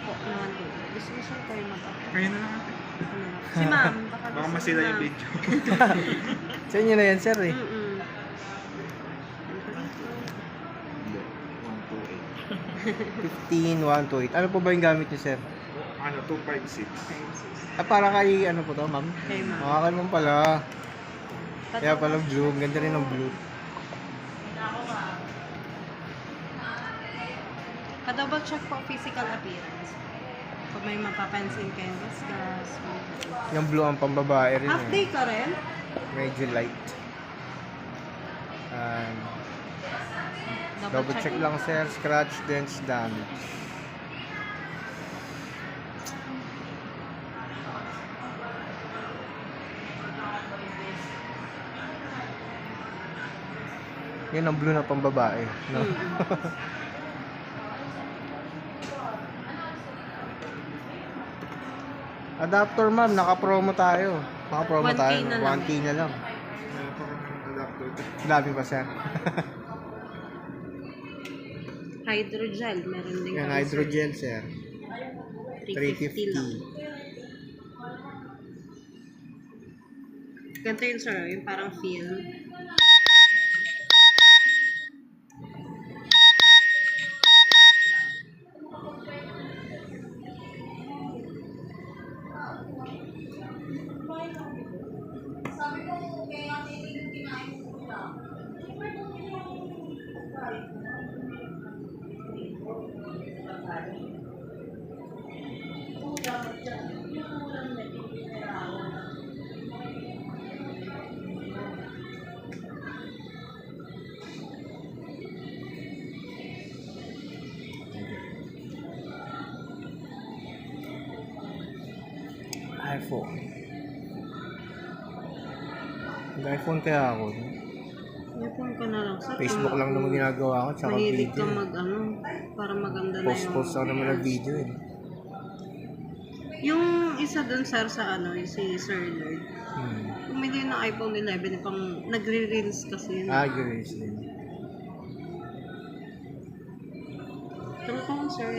po na 128. Gusto mo siya kayo mag-upload? Kayo na lang ate. Si ma'am, baka Baka gusto masira ni yung ma'am. video. Sa inyo na yan, sir eh. Mm-mm. Hindi. 15, 1 to 8. Ano po ba yung gamit niyo, sir? Ano, 256. Para kay ano po to, ma'am? Kay ma'am. Makakan mo pala. Kaya pala blue. Ang ganda rin ng blue. Pa-double check po physical appearance. Kung may mapapansin kayong gasgas. Yung blue ang pambabae rin Half eh. day ka rin? Medyo light. Double check lang, sir. Scratch, dents, damage. Yan ang blue na pambabae. No? Adapter, ma'am. Naka-promo tayo. Naka-promo 1K tayo. na lang. 1K na lang. Meron pa kami ng adapter. Dami pa, sir. Hydrogel. Meron din Yan, kami, hydrogel, sir. sir. 350 lang. 350. Ganito yun, sir. Yung parang film. iPhone. Nag-iPhone kaya ako. No? iPhone ka na lang, sir. Facebook lang naman ginagawa ko, tsaka Mahilig video. ka mag-ano, para maganda na Post ako naman ng video eh. Yung isa dun, sir, sa ano, yung si Sir Lord. Hmm. Bumili ng iPhone 11, pang nagre-reels kasi yun. Guys din. Pero kung sir,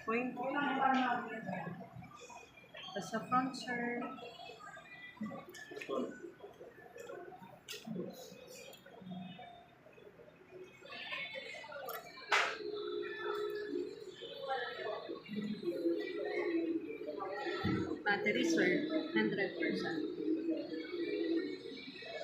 point. Sa front, sir. Battery, sir, 100%.